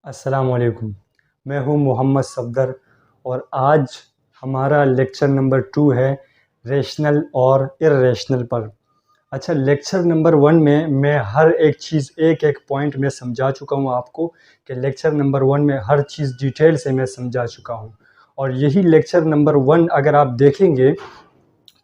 अस्सलामुअलैकुम। मैं हूँ मोहम्मद सफदर और आज हमारा लेक्चर नंबर 2 है रेशनल और इर्रेशनल पर। अच्छा, लेक्चर नंबर 1 में मैं हर एक चीज़ एक एक पॉइंट में समझा चुका हूँ आपको कि लेक्चर नंबर 1 में हर चीज़ डिटेल से मैं समझा चुका हूँ और यही लेक्चर नंबर 1 अगर आप देखेंगे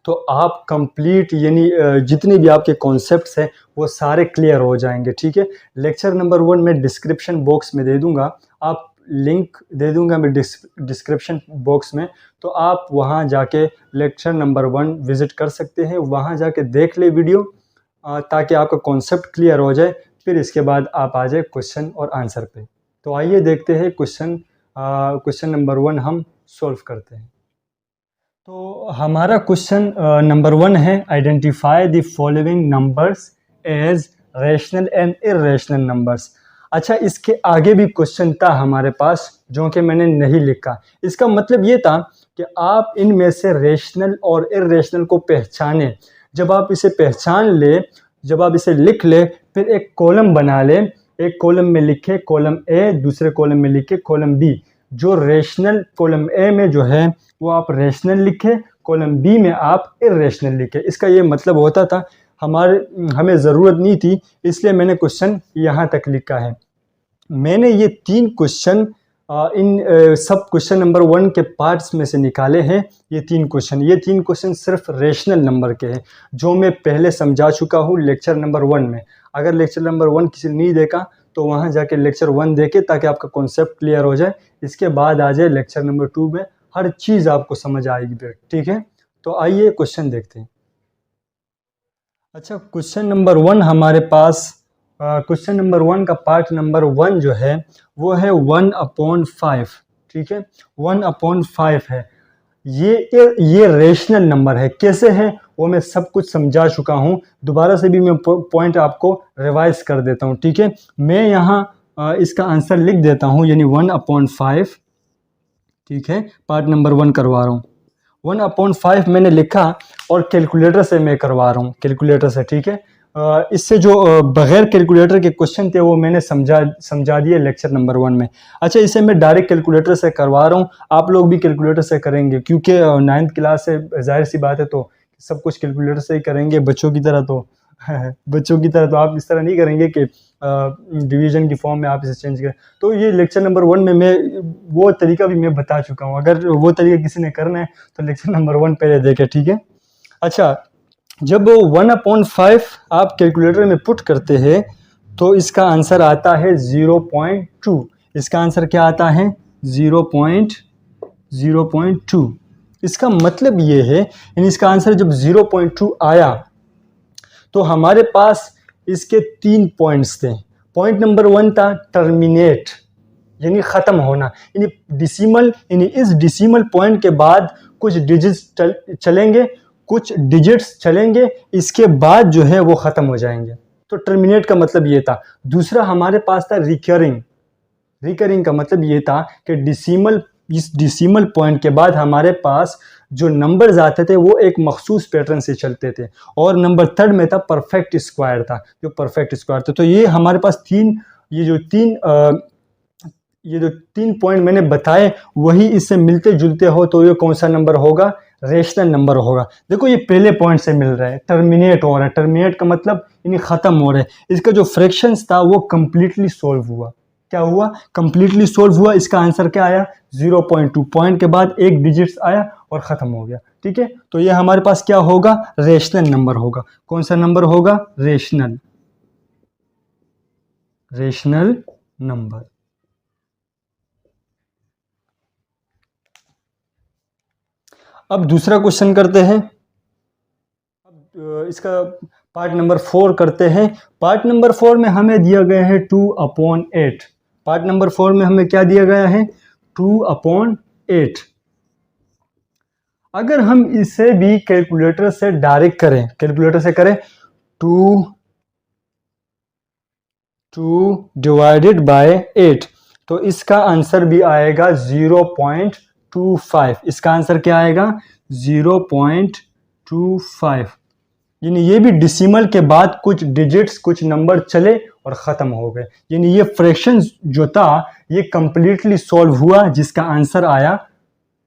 तो आप कंप्लीट यानी जितने भी आपके कॉन्सेप्ट्स हैं वो सारे क्लियर हो जाएंगे। ठीक है, लेक्चर नंबर 1 मैं डिस्क्रिप्शन बॉक्स में दे दूंगा, आप लिंक दे दूंगा मैं डिस्क्रिप्शन बॉक्स में, तो आप वहां जाके लेक्चर नंबर 1 विज़िट कर सकते हैं, वहां जाके देख ले वीडियो ताकि आपका कॉन्सेप्ट क्लियर हो जाए। फिर इसके बाद आप आ जाए क्वेश्चन और आंसर पे। तो आइए देखते हैं क्वेश्चन नंबर 1 हम सॉल्व करते हैं। तो हमारा क्वेश्चन नंबर 1 है, identify the following numbers as rational and irrational numbers. अच्छा, इसके आगे भी क्वेश्चन था हमारे पास जो कि मैंने नहीं लिखा। इसका मतलब ये था कि आप इनमें से रेशनल और इर्रेशनल को पहचाने। जब आप इसे पहचान ले, जब आप इसे लिख ले, फिर एक कॉलम बना ले, एक कॉलम में लिखे कॉलम ए, दूसरे कॉलम में लिखे कॉलम बी। जो रेशनल कॉलम ए में जो है वो आप रेशनल लिखे, कॉलम बी में आप इर्रेशनल लिखे। इसका ये मतलब होता था, हमें ज़रूरत नहीं थी, इसलिए मैंने क्वेश्चन यहाँ तक लिखा है। मैंने ये 3 क्वेश्चन सब क्वेश्चन नंबर 1 के पार्ट्स में से निकाले हैं। ये 3 क्वेश्चन सिर्फ रेशनल नंबर के हैं जो मैं पहले समझा चुका हूँ लेक्चर नंबर 1 में। अगर लेक्चर नंबर 1 किसी ने नहीं देखा तो वहाँ जाके लेक्चर 1 देखे ताकि आपका कॉन्सेप्ट क्लियर हो जाए। इसके बाद आ जाए लेक्चर नंबर 2 में, हर चीज़ आपको समझ आएगी फिर। ठीक है, तो आइए क्वेश्चन देखते हैं। अच्छा, क्वेश्चन नंबर 1 हमारे पास, क्वेश्चन नंबर 1 का पार्ट नंबर 1 जो है वो है 1/5। ठीक है, 1/5 है। ये रेशनल नंबर है। कैसे है वो मैं सब कुछ समझा चुका हूँ, दोबारा से भी मैं पॉइंट आपको रिवाइज कर देता हूँ। ठीक है, मैं यहाँ इसका आंसर लिख देता हूँ, यानी 1/5। ठीक है, पार्ट नंबर 1 करवा रहा हूँ। 1/5 मैंने लिखा और कैलकुलेटर से मैं करवा रहा हूँ, कैलकुलेटर से। ठीक है, इससे जो बगैर कैलकुलेटर के क्वेश्चन थे वो मैंने समझा दिए लेक्चर नंबर 1 में। अच्छा, इसे मैं डायरेक्ट कैलकुलेटर से करवा रहा हूँ, आप लोग भी कैलकुलेटर से करेंगे क्योंकि 9th क्लास से जाहिर सी बात है, तो सब कुछ कैलकुलेटर से ही करेंगे। बच्चों की तरह तो आप इस तरह नहीं करेंगे कि डिवीजन की फॉर्म में आप इसे चेंज करें। तो ये लेक्चर नंबर 1 में मैं वो तरीका भी मैं बता चुका हूँ। अगर वो तरीका किसी ने करना है तो लेक्चर नंबर 1 पहले देखें। ठीक है, अच्छा, जब 1/5 आप कैलकुलेटर में पुट करते हैं तो इसका आंसर आता है 0.2। इसका आंसर क्या आता है? 0.2। इसका मतलब ये है, यानी इसका आंसर जब 0.2 आया तो हमारे पास इसके 3 पॉइंट्स थे। पॉइंट नंबर 1 था टर्मिनेट, यानी ख़त्म होना, यानी डिसिमल, यानी इस डिसिमल पॉइंट के बाद कुछ डिजिट्स चलेंगे, कुछ डिजिट्स चलेंगे, इसके बाद जो है वो ख़त्म हो जाएंगे। तो टर्मिनेट का मतलब ये था। दूसरा हमारे पास था रिकरिंग। रिकरिंग का मतलब ये था कि इस डिसिमल पॉइंट के बाद हमारे पास जो नंबर्स आते थे वो एक मखसूस पैटर्न से चलते थे। और नंबर 3 में था परफेक्ट स्क्वायर था, जो परफेक्ट स्क्वायर था। तो ये हमारे पास ये जो तीन पॉइंट मैंने बताए वही इससे मिलते जुलते हो, तो ये कौन सा नंबर होगा? रेशनल नंबर होगा। देखो, ये पहले पॉइंट से मिल रहा है, टर्मिनेट हो रहा है। टर्मिनेट का मतलब यानी ख़त्म हो रहा है। इसका जो फ्रैक्शंस था वो कंप्लीटली सोल्व हुआ। क्या हुआ? कंप्लीटली सोल्व हुआ। इसका आंसर क्या आया? 0.2। पॉइंट के बाद एक डिजिट्स आया और ख़त्म हो गया। ठीक है, तो ये हमारे पास क्या होगा? रेशनल नंबर होगा। कौन सा नंबर होगा? Rational number. अब दूसरा क्वेश्चन करते हैं। अब इसका पार्ट नंबर 4 करते हैं। पार्ट नंबर 4 में हमें दिया गया है 2/8। पार्ट नंबर 4 में हमें क्या दिया गया है? 2/8। अगर हम इसे भी कैलकुलेटर से डायरेक्ट करें, कैलकुलेटर से करें 2 डिवाइडेड बाय 8, तो इसका आंसर भी आएगा 0.25। इसका आंसर क्या आएगा? 0.25। यानी ये भी डिसिमल के बाद कुछ डिजिट्स, कुछ नंबर चले और ख़त्म हो गए। यानी ये फ्रैक्शन जो था ये कंप्लीटली सॉल्व हुआ, जिसका आंसर आया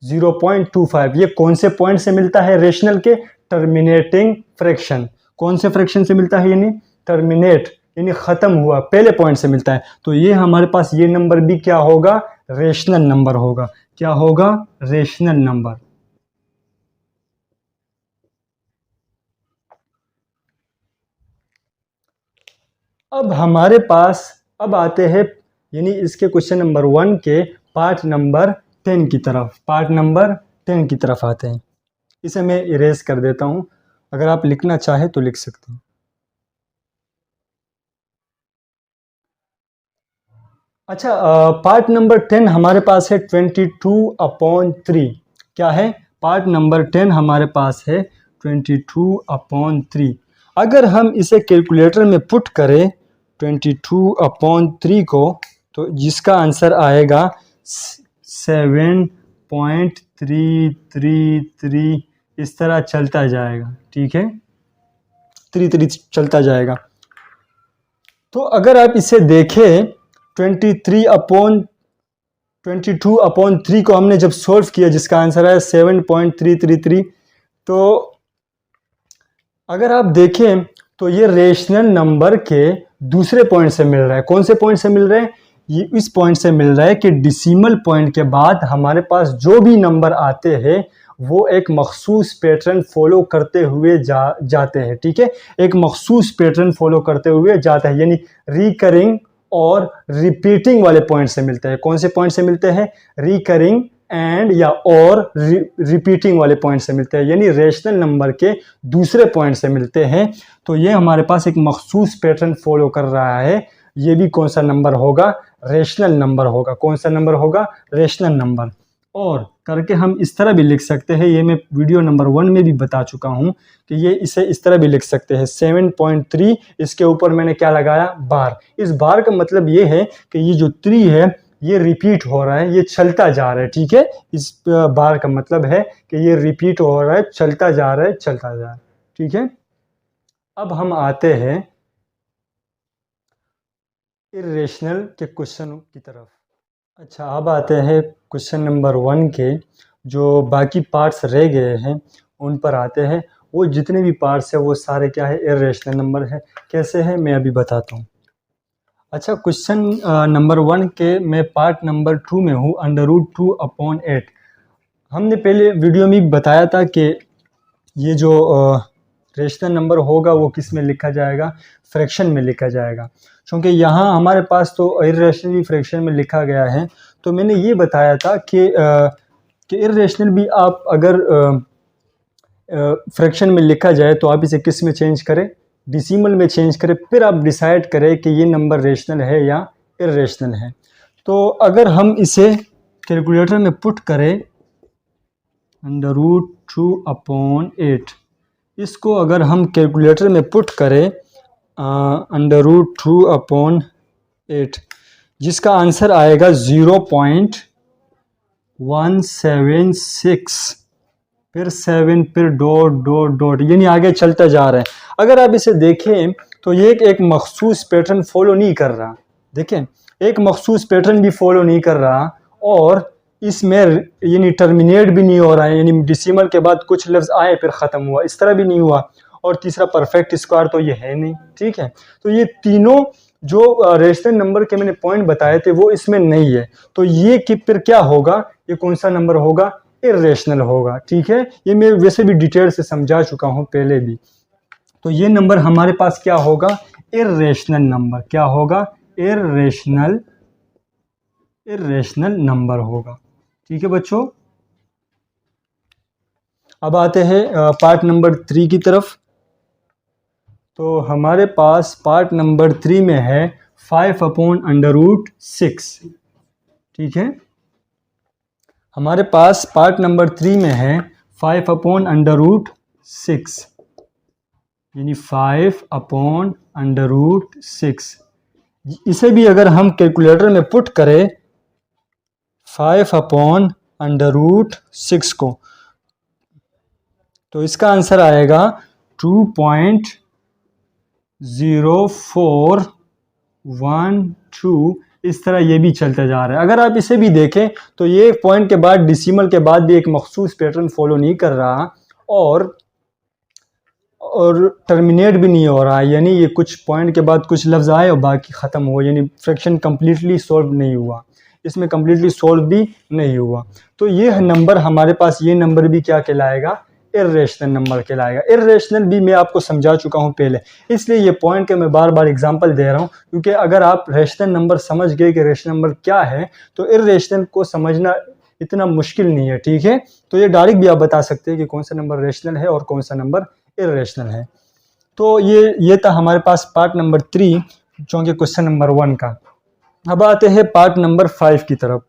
0.25। ये कौन से पॉइंट से मिलता है रेशनल के? Terminating fraction. कौन से फ्रैक्शन से मिलता है? यानी टर्मिनेट, यानी खत्म हुआ, पहले पॉइंट से मिलता है। तो ये हमारे पास ये नंबर भी क्या होगा? रेशनल नंबर होगा। क्या होगा? Rational number. अब हमारे पास अब आते हैं, यानी इसके क्वेश्चन नंबर 1 के पार्ट नंबर 10 की तरफ। पार्ट नंबर 10 की तरफ आते हैं। इसे मैं इरेज कर देता हूं, अगर आप लिखना चाहे तो लिख सकते हैं। अच्छा, पार्ट नंबर 10 हमारे पास है 22/3। क्या है? पार्ट नंबर 10 हमारे पास है 22/3। अगर हम इसे कैलकुलेटर में पुट करें 22/3 को, तो जिसका आंसर आएगा 7.333। इस तरह चलता जाएगा, ठीक है, 3 चलता जाएगा। तो अगर आप इसे देखें 22/3 को हमने जब सोल्व किया, जिसका आंसर है 7.333, तो अगर आप देखें तो ये रेशनल नंबर के दूसरे पॉइंट से मिल रहा है। कौन से पॉइंट से मिल रहा है? ये इस पॉइंट से मिल रहा है कि डिसिमल पॉइंट के बाद हमारे पास जो भी नंबर आते हैं वो एक मखसूस पैटर्न फॉलो करते हुए जाते हैं, ठीक है, एक मखसूस पैटर्न फॉलो करते हुए जाता है, यानी रिकरिंग और रिपीटिंग वाले पॉइंट से मिलते हैं। कौन से पॉइंट से मिलते हैं? रिकरिंग एंड या और रिपीटिंग वाले पॉइंट से मिलते हैं, यानी रेशनल नंबर के दूसरे पॉइंट से मिलते हैं। तो ये हमारे पास एक मखसूस पैटर्न फॉलो कर रहा है। ये भी कौन सा नंबर होगा? रेशनल नंबर होगा। कौन सा नंबर होगा? Rational number. और करके हम इस तरह भी लिख सकते हैं, ये मैं वीडियो नंबर 1 में भी बता चुका हूँ कि ये इसे इस तरह भी लिख सकते हैं 7.3, इसके ऊपर मैंने क्या लगाया? बार। इस बार का मतलब ये है कि ये जो 3 है ये रिपीट हो रहा है, ये चलता जा रहा है, ठीक है। इस बार का मतलब है कि ये रिपीट हो रहा है, चलता जा रहा है, चलता जा रहा है, ठीक है। अब हम आते हैं इर्रेशनल के क्वेश्चन की तरफ। अच्छा, अब आते हैं क्वेश्चन नंबर 1 के जो बाकी पार्ट्स रह गए हैं उन पर आते हैं। वो जितने भी पार्ट्स हैं वो सारे क्या है? इर्रेशनल नंबर है। कैसे है मैं अभी बताता हूँ। अच्छा, क्वेश्चन नंबर 1 के मैं पार्ट नंबर 2 में हूँ, √2/8। हमने पहले वीडियो में बताया था कि ये जो रेशनल नंबर होगा वो किस में लिखा जाएगा? फ्रैक्शन में लिखा जाएगा। क्योंकि यहाँ हमारे पास तो इर्रेशनल फ्रैक्शन में लिखा गया है। तो मैंने ये बताया था कि इर्रेशनल भी आप अगर फ्रैक्शन में लिखा जाए तो आप इसे किस में चेंज करें? डिसिमल में चेंज करें, फिर आप डिसाइड करें कि ये नंबर रेशनल है या इर्रेशनल है। तो अगर हम इसे कैलकुलेटर में पुट करें √2/8, इसको अगर हम कैलकुलेटर में पुट करें √2/8, जिसका आंसर आएगा 0.176, फिर 7, फिर डॉट डॉट डॉट, यानी आगे चलता जा रहा है। अगर आप इसे देखें तो ये एक मखसूस पैटर्न फॉलो नहीं कर रहा। देखें, एक मखसूस पैटर्न भी फॉलो नहीं कर रहा, और इसमें यानी टर्मिनेट भी नहीं हो रहा है, यानी डिसिमल के बाद कुछ लफ्ज़ आए फिर ख़त्म हुआ, इस तरह भी नहीं हुआ। और तीसरा परफेक्ट स्क्वायर तो ये है नहीं, ठीक है। तो ये तीनों जो रेशनल नंबर के मैंने पॉइंट बताए थे वो इसमें नहीं है। तो ये कि फिर क्या होगा? ये कौन सा नंबर होगा? इर्रेशनल होगा, ठीक है। ये मैं वैसे भी डिटेल से समझा चुका हूँ पहले भी। तो ये नंबर हमारे पास क्या होगा? Irrational number. क्या होगा? इर्रेशनल नंबर होगा, ठीक है बच्चों। अब आते हैं पार्ट नंबर 3 की तरफ। तो हमारे पास पार्ट नंबर 3 में है 5/√6, ठीक है। हमारे पास पार्ट नंबर 3 में है 5/√6, यानी 5/√6। इसे भी अगर हम कैलकुलेटर में पुट करें 5/√6 को, तो इसका आंसर आएगा 2.0412 इस तरह ये भी चलता जा रहा है। अगर आप इसे भी देखें तो ये पॉइंट के बाद डिसिमल के बाद भी एक मखसूस पैटर्न फॉलो नहीं कर रहा और टर्मिनेट भी नहीं हो रहा है, यानी ये कुछ पॉइंट के बाद कुछ लफ्ज़ आए और बाकी ख़त्म हो, यानी फ्रैक्शन कम्प्लीटली सॉल्व नहीं हुआ, इसमें कम्प्लीटली सॉल्व भी नहीं हुआ। तो ये नंबर हमारे पास, ये नंबर भी क्या कहलाएगा, इर्रेशनल नंबर कहलाएगा। इर्रेशनल भी मैं आपको समझा चुका हूँ पहले, इसलिए ये पॉइंट के मैं बार बार एग्जांपल दे रहा हूँ, क्योंकि अगर आप रेशनल नंबर समझ गए कि रेशनल नंबर क्या है तो इर्रेशनल को समझना इतना मुश्किल नहीं है, ठीक है। तो ये डायरेक्ट भी आप बता सकते हैं कि कौन सा नंबर रेशनल है और कौन सा नंबर इर्रेशनल है। तो ये था हमारे पास पार्ट नंबर 3 जो कि क्वेश्चन नंबर 1 का। अब आते हैं पार्ट नंबर 5 की तरफ।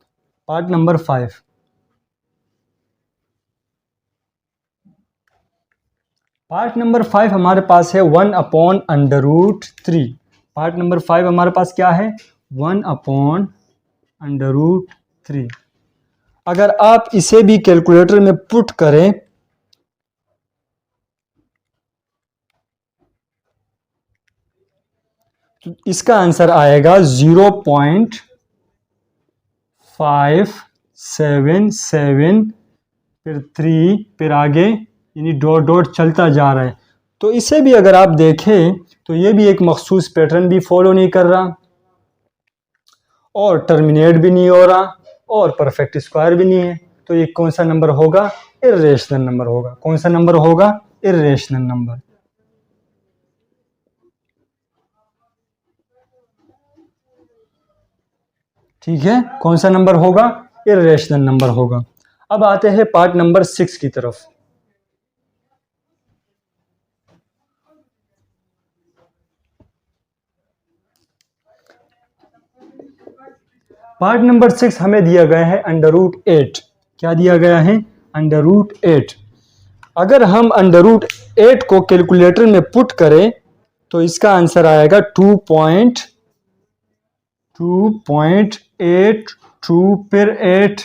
पार्ट नंबर 5, पार्ट नंबर 5 हमारे पास है 1/√3। पार्ट नंबर 5 हमारे पास क्या है, 1/√3। अगर आप इसे भी कैलकुलेटर में पुट करें तो इसका आंसर आएगा 0.577, फिर 3, फिर आगे यानी डॉट डॉट चलता जा रहा है। तो इसे भी अगर आप देखें तो ये भी एक मखसूस पैटर्न भी फॉलो नहीं कर रहा और टर्मिनेट भी नहीं हो रहा और परफेक्ट स्क्वायर भी नहीं है। तो ये कौन सा नंबर होगा, इर्रेशनल नंबर होगा। कौन सा नंबर होगा, इर्रेशनल नंबर। ठीक है, कौन सा नंबर होगा, इर्रेशनल नंबर होगा। अब आते हैं पार्ट नंबर 6 की तरफ। पार्ट नंबर 6 हमें दिया गया है √8। क्या दिया गया है, √8। अगर हम √8 को कैलकुलेटर में पुट करें तो इसका आंसर आएगा 2.82, फिर 8,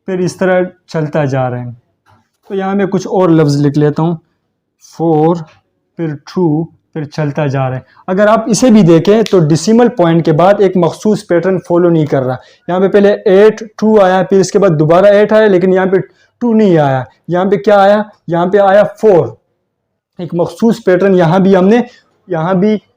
फिर इस तरह चलता जा रहा है। तो यहाँ मैं कुछ और लफ्ज़ लिख लेता हूँ, 4, फिर 2, फिर चलता जा रहा है। अगर आप इसे भी देखें तो डिसिमल पॉइंट के बाद एक मखसूस पैटर्न फॉलो नहीं कर रहा। यहाँ पे पहले 8, 2 आया, फिर इसके बाद दोबारा 8 आया, लेकिन यहाँ पे 2 नहीं आया। यहाँ पे क्या आया, यहाँ पे आया 4। एक मखसूस पैटर्न यहाँ भी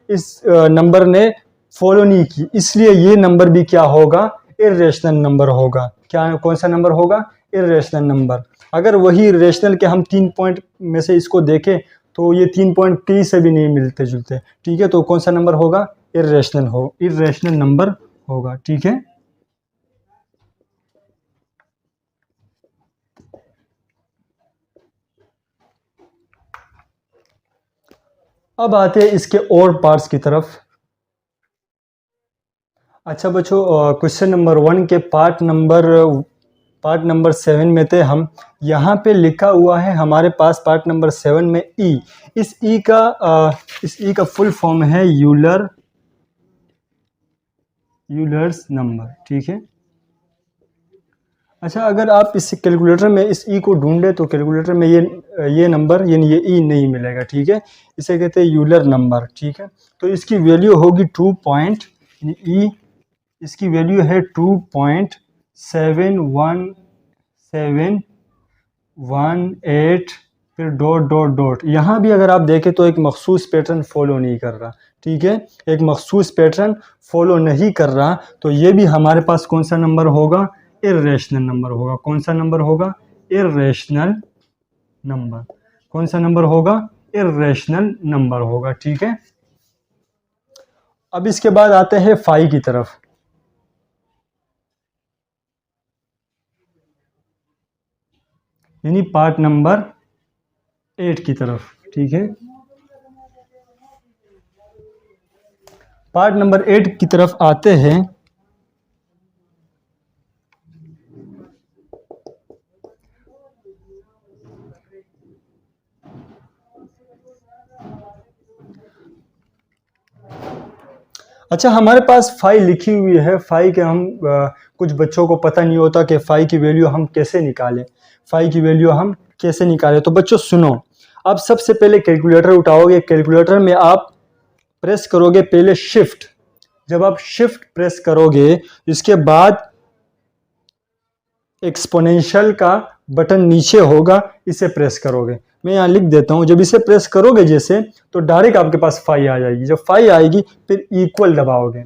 इस नंबर ने फॉलो नहीं की, इसलिए ये नंबर भी क्या होगा, इर्रेशनल नंबर होगा। क्या, कौन सा नंबर होगा, इर्रेशनल नंबर। अगर वही रेशनल के हम 3 पॉइंट में से इसको देखें तो ये 3 पॉइंट कहीं से भी नहीं मिलते जुलते, ठीक है। तो कौन सा नंबर होगा, इर्रेशनल नंबर होगा, ठीक है। अब आते हैं इसके और पार्ट्स की तरफ। अच्छा बच्चों, क्वेश्चन नंबर 1 के पार्ट नंबर 7 में थे हम। यहाँ पे लिखा हुआ है हमारे पास पार्ट नंबर 7 में ई। इस ई का फुल फॉर्म है यूलर्स नंबर, ठीक है। अच्छा, अगर आप इस कैलकुलेटर में इस ई को ढूंढे तो कैलकुलेटर में ये नंबर यानी ये ई नहीं मिलेगा, ठीक है। इसे कहते हैं यूलर नंबर, ठीक है। तो इसकी वैल्यू होगी 2 पॉइंट, ई इसकी वैल्यू है 2.71718, फिर डॉट डॉट डॉट। यहाँ भी अगर आप देखें तो एक मखसूस पैटर्न फॉलो नहीं कर रहा, ठीक है। एक मखसूस पैटर्न फॉलो नहीं कर रहा, तो ये भी हमारे पास कौन सा नंबर होगा, इर्रेशनल नंबर होगा। कौन सा नंबर होगा, इर्रेशनल नंबर। कौन सा नंबर होगा, इर्रेशनल नंबर होगा, ठीक है। अब इसके बाद आते हैं 5 की तरफ। यानी पार्ट नंबर 8 की तरफ, ठीक है। पार्ट नंबर 8 की तरफ आते हैं। अच्छा, हमारे पास फाई लिखी हुई है। फाई के हम कुछ बच्चों को पता नहीं होता कि फाई की वैल्यू हम कैसे निकालें। तो बच्चों सुनो, आप सबसे पहले कैलकुलेटर उठाओगे। कैलकुलेटर में आप प्रेस करोगे पहले शिफ्ट, जब आप शिफ्ट प्रेस करोगे इसके बाद एक्सपोनेंशियल का बटन नीचे होगा, इसे प्रेस करोगे। मैं यहाँ लिख देता हूँ, जब इसे प्रेस करोगे जैसे तो डायरेक्ट आपके पास 5 आ जाएगी। जब 5 आएगी फिर इक्वल दबाओगे,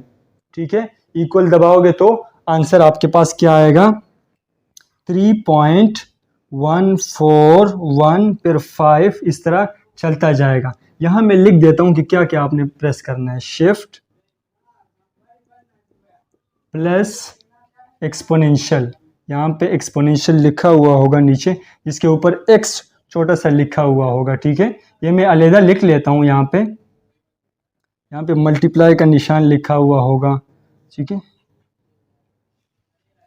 ठीक है, इक्वल दबाओगे तो आंसर आपके पास क्या आएगा, 3.141 फिर 5, इस तरह चलता जाएगा। यहाँ मैं लिख देता हूँ कि क्या क्या आपने प्रेस करना है, शिफ्ट प्लस एक्सपोनेंशियल, यहाँ पे एक्सपोनेंशियल लिखा हुआ होगा नीचे, जिसके ऊपर x छोटा सा लिखा हुआ होगा, ठीक है। ये मैं अलहदा लिख लेता हूँ, यहाँ पे मल्टीप्लाई का निशान लिखा हुआ होगा, ठीक है,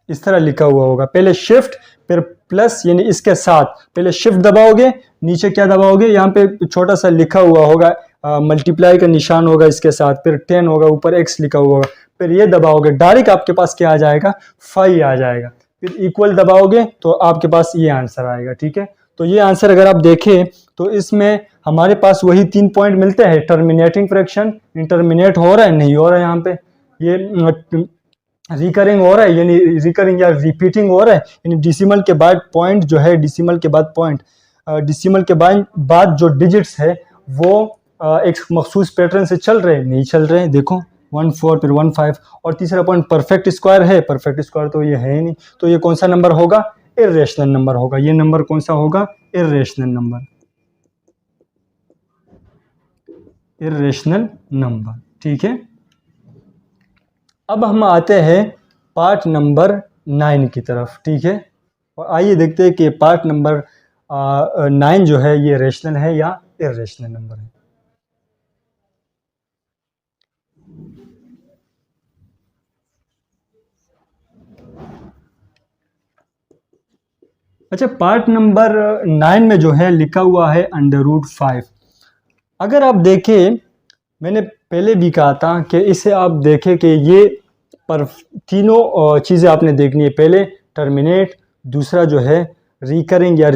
इस तरह लिखा हुआ होगा। पहले शिफ्ट फिर प्लस, यानी इसके साथ पहले शिफ्ट दबाओगे, नीचे क्या दबाओगे, यहाँ पे छोटा सा लिखा हुआ होगा, मल्टीप्लाई का निशान होगा इसके साथ, फिर 10 होगा, ऊपर x लिखा हुआ होगा, फिर ये दबाओगे, डायरेक्ट आपके पास क्या आ जाएगा, 5 आ जाएगा। फिर इक्वल दबाओगे तो आपके पास ये आंसर आएगा, ठीक है। तो ये आंसर अगर आप देखें तो इसमें हमारे पास वही 3 पॉइंट मिलते हैं, टर्मिनेटिंग फ्रैक्शन, इंटरमिनेट हो रहा है, नहीं हो रहा है, यहाँ पे ये रिकरिंग हो रहा है, यानी रिकरिंग या रिपीटिंग हो रहा है, यानी डिसिमल के बाद पॉइंट जो है, डिसिमल के बाद पॉइंट, डिसिमल के बाद जो डिजिट्स है वो एक मखसूस पैटर्न से चल रहे हैं, नहीं चल रहे हैं, देखो 1 4 फिर 1 5, और तीसरा पॉइंट परफेक्ट स्क्वायर है, परफेक्ट स्क्वायर तो ये है ही नहीं, तो ये कौन सा नंबर होगा, इर्रेशनल नंबर होगा। ये नंबर कौन सा होगा, इर्रेशनल नंबर, इर्रेशनल नंबर, ठीक है। अब हम आते हैं पार्ट नंबर 9 की तरफ, ठीक है, और आइए देखते हैं कि पार्ट नंबर 9 जो है ये रेशनल है या इर्रेशनल नंबर है। अच्छा, पार्ट नंबर 9 में जो है लिखा हुआ है √5। अगर आप देखें, मैंने पहले भी कहा था कि इसे आप देखें कि ये पर तीनों चीज़ें आपने देखनी है, पहले टर्मिनेट, दूसरा जो है रिकरिंग या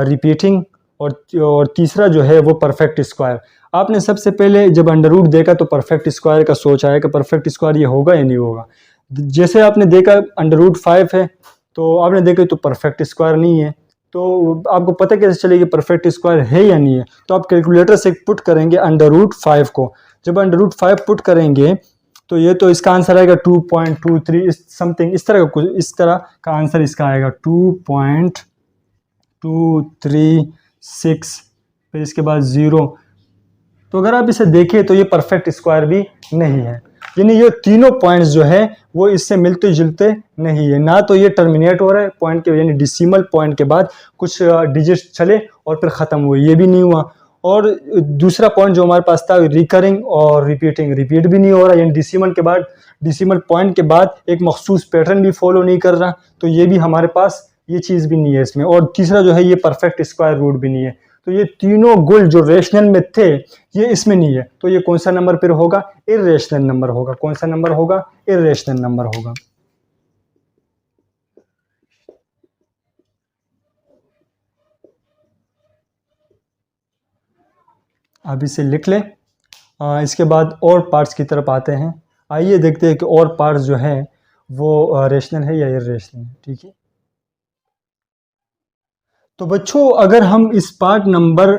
रिपीटिंग, और तीसरा जो है वो परफेक्ट स्क्वायर। आपने सबसे पहले जब अंडर देखा तो परफेक्ट स्क्वायर का सोच आया कि परफेक्ट स्क्वायर ये होगा या नहीं होगा। जैसे आपने देखा √5 है तो आपने देखा तो परफेक्ट स्क्वायर नहीं है, तो आपको पता कैसे चलेगी परफेक्ट स्क्वायर है या नहीं है, तो आप कैलकुलेटर से पुट करेंगे √5 को। जब √5 पुट करेंगे तो ये तो इसका आंसर आएगा 2.23 समथिंग, इस तरह का आंसर इसका आएगा 2.236, फिर इसके बाद 0। तो अगर आप इसे देखें तो ये परफेक्ट स्क्वायर भी नहीं है, यानी ये तीनों पॉइंट्स जो है वो इससे मिलते जुलते नहीं है। ना तो ये टर्मिनेट हो रहा है पॉइंट के, यानी डिसिमल पॉइंट के बाद कुछ डिजिट चले और फिर ख़त्म हुए, ये भी नहीं हुआ। और दूसरा पॉइंट जो हमारे पास था रिकरिंग और रिपीटिंग, रिपीट भी नहीं हो रहा, यानी डिसिमल पॉइंट के बाद एक मखसूस पैटर्न भी फॉलो नहीं कर रहा, तो ये भी हमारे पास ये चीज़ भी नहीं है इसमें। और तीसरा जो है ये परफेक्ट स्क्वायर रूट भी नहीं है, तो ये तीनों गुल जो रेशनल में थे ये इसमें नहीं है, तो ये कौन सा नंबर फिर होगा, इर्रेशनल नंबर होगा। कौन सा नंबर होगा, इर्रेशनल नंबर होगा। अब इसे लिख ले। इसके बाद और पार्ट्स की तरफ आते हैं। आइए देखते हैं कि और पार्ट्स जो है वो रेशनल है या इर्रेशनल है, ठीक है। तो बच्चों अगर हम इस पार्ट नंबर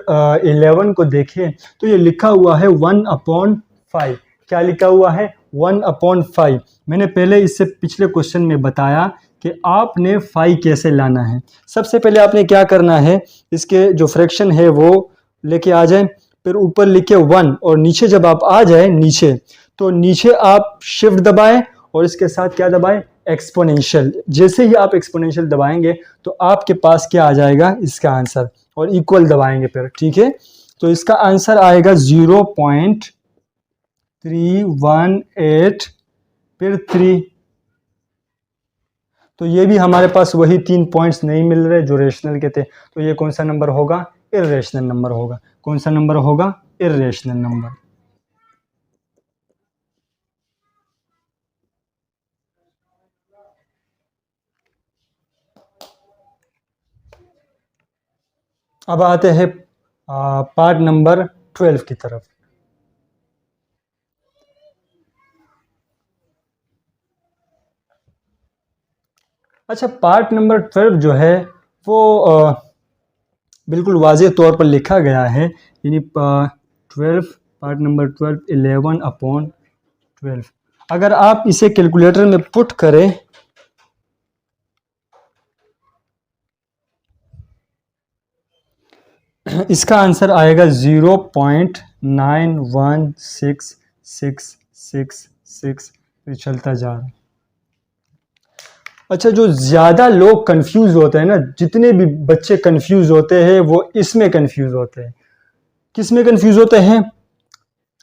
11 को देखें तो ये लिखा हुआ है 1/5। क्या लिखा हुआ है, 1/5। मैंने पहले इससे पिछले क्वेश्चन में बताया कि आपने 5 कैसे लाना है। सबसे पहले आपने क्या करना है, इसके जो फ्रैक्शन है वो लेके आ जाए, फिर ऊपर लिखे 1, और नीचे जब आप आ जाए नीचे, तो नीचे आप शिफ्ट दबाएं और इसके साथ क्या दबाएं, एक्सपोनेंशियल। जैसे ही आप एक्सपोनेंशियल दबाएंगे तो आपके पास क्या आ जाएगा, इसका आंसर, और इक्वल दबाएंगे फिर, ठीक है। तो इसका आंसर आएगा 0.318 फिर 3। तो ये भी हमारे पास वही 3 पॉइंट्स नहीं मिल रहे जो रेशनल के थे, तो ये कौन सा नंबर होगा, इर्रेशनल नंबर होगा। कौन सा नंबर होगा, इर्रेशनल नंबर। अब आते हैं पार्ट नंबर 12 की तरफ। अच्छा, पार्ट नंबर 12 जो है वो बिल्कुल वाज़ेह तौर पर लिखा गया है, यानी 12 पार्ट नंबर 12 11/12। अगर आप इसे कैलकुलेटर में पुट करें इसका आंसर आएगा 0.916666, ये चलता जा रहा है। अच्छा, जो ज़्यादा लोग कंफ्यूज होते हैं ना, जितने भी बच्चे कंफ्यूज होते हैं वो इसमें कंफ्यूज होते हैं। किस में कंफ्यूज होते हैं?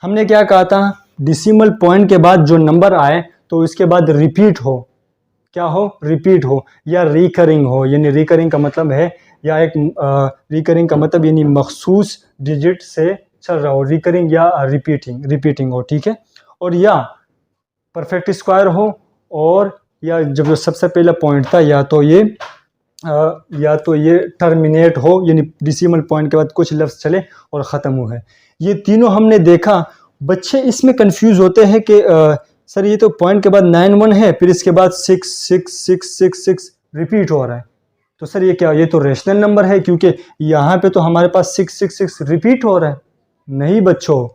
हमने क्या कहा था, डिसिमल पॉइंट के बाद जो नंबर आए तो इसके बाद रिपीट हो, क्या हो, रिपीट हो या रिकरिंग हो, यानी रिकरिंग का मतलब है, या एक रिकरिंग का मतलब यानी मखसूस डिजिट से चल रहा हो, रिकरिंग या रिपीटिंग हो, ठीक है। और या परफेक्ट स्क्वायर हो, और या जब जो सबसे पहला पॉइंट था या तो ये टर्मिनेट हो, यानी डिसिमल पॉइंट के बाद कुछ लफ्ज़ चले और ख़त्म हो है। ये तीनों हमने देखा। बच्चे इसमें कंफ्यूज होते हैं कि सर ये तो पॉइंट के बाद 91 है, फिर इसके बाद 6 रिपीट हो रहा है, तो सर ये क्या, ये तो रेशनल नंबर है, क्योंकि यहाँ पे तो हमारे पास 6 रिपीट हो रहा है। नहीं बच्चों,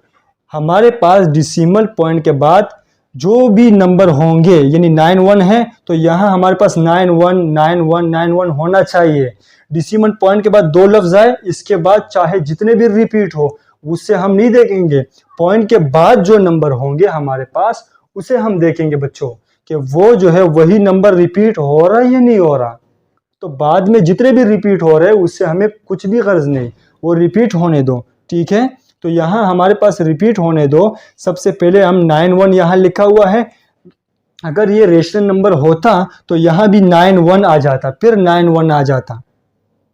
हमारे पास डिसिमल पॉइंट के बाद जो भी नंबर होंगे, यानी 91 है तो यहाँ हमारे पास 91 होना चाहिए। डिसिमल पॉइंट के बाद दो लफ्ज आए, इसके बाद चाहे जितने भी रिपीट हो उससे हम नहीं देखेंगे, पॉइंट के बाद जो नंबर होंगे हमारे पास उसे हम देखेंगे बच्चों, कि वो जो है वही नंबर रिपीट हो रहा है या नहीं हो रहा। तो बाद में जितने भी रिपीट हो रहे हैं उससे हमें कुछ भी गर्ज नहीं, वो रिपीट होने दो, ठीक है। तो यहाँ हमारे पास रिपीट होने दो। सबसे पहले हम 91 यहाँ लिखा हुआ है, अगर ये रेशनल नंबर होता तो यहाँ भी 91 आ जाता, फिर 91 आ जाता,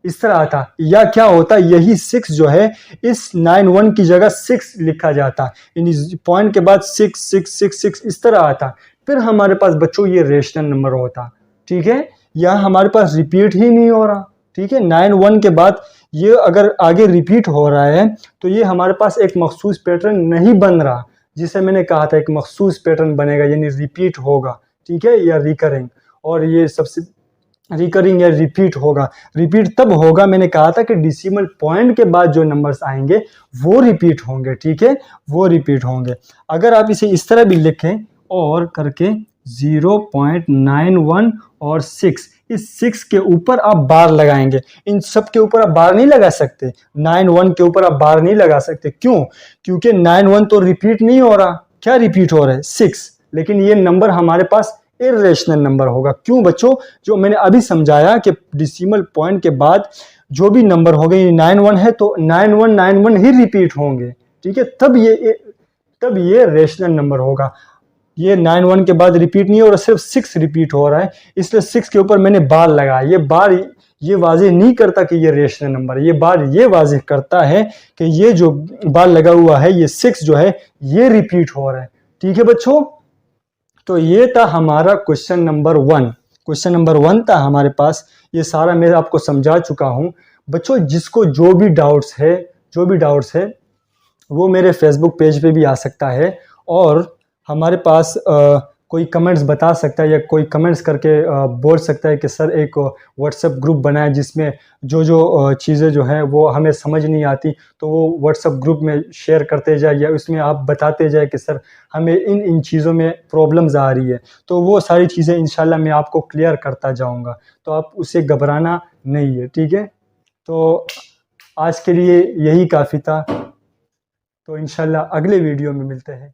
इस तरह आता, या क्या होता, यही 6 जो है इस 91 की जगह 6 लिखा जाता, यानी पॉइंट के बाद 6 इस तरह आता, फिर हमारे पास बच्चों ये रेशनल नंबर होता, ठीक है। यहाँ हमारे पास रिपीट ही नहीं हो रहा, ठीक है। 91 के बाद ये अगर आगे रिपीट हो रहा है तो ये हमारे पास एक मखसूस पैटर्न नहीं बन रहा, जिसे मैंने कहा था एक मखसूस पैटर्न बनेगा, यानी रिपीट होगा, ठीक है, या रिकरिंग। और ये सबसे रिकरिंग या रिपीट होगा, रिपीट तब होगा, मैंने कहा था कि डिसिमल पॉइंट के बाद जो नंबर्स आएंगे वो रिपीट होंगे, ठीक है, वो रिपीट होंगे। अगर आप इसे इस तरह भी लिखें और करके 0.91 और 6, इस 6 के ऊपर आप बार लगाएंगे, इन सब के ऊपर आप बार नहीं लगा सकते, 91 के ऊपर आप बार नहीं लगा सकते, क्यों, क्योंकि 91 तो रिपीट नहीं हो रहा, क्या रिपीट हो रहा है, 6, लेकिन ये नंबर हमारे पास इर्रेशनल नंबर होगा। क्यों बच्चों, जो मैंने अभी समझाया कि डिसिमल पॉइंट के बाद जो भी नंबर हो गए, 91 है तो 91 ही रिपीट होंगे, ठीक है, तब ये रेशनल नंबर होगा। ये 91 के बाद रिपीट नहीं हो रहा, सिर्फ 6 रिपीट हो रहा है, इसलिए 6 के ऊपर मैंने बार लगाया। ये बार ये वाज़ेह नहीं करता कि ये रेशनल नंबर है, ये बार ये वाज़ेह करता है कि ये जो बार लगा हुआ है, ये 6 जो है ये रिपीट हो रहा है, ठीक है बच्चों। तो ये था हमारा क्वेश्चन नंबर 1, क्वेश्चन नंबर 1 था हमारे पास। ये सारा मैं आपको समझा चुका हूँ बच्चों। जिसको जो भी डाउट्स है वो मेरे फेसबुक पेज पे भी आ सकता है, और हमारे पास कोई कमेंट्स बता सकता है, या कोई कमेंट्स करके बोल सकता है कि सर एक व्हाट्सएप ग्रुप बनाए जिसमें जो चीज़ें जो हैं वो हमें समझ नहीं आती, तो वो व्हाट्सएप ग्रुप में शेयर करते जाए, या उसमें आप बताते जाए कि सर हमें इन चीज़ों में प्रॉब्लम्स आ रही है, तो वो सारी चीज़ें इंशाल्लाह मैं आपको क्लियर करता जाऊँगा, तो आप उसे घबराना नहीं है, ठीक है। तो आज के लिए यही काफ़ी था, तो इंशाल्लाह अगले वीडियो में मिलते हैं।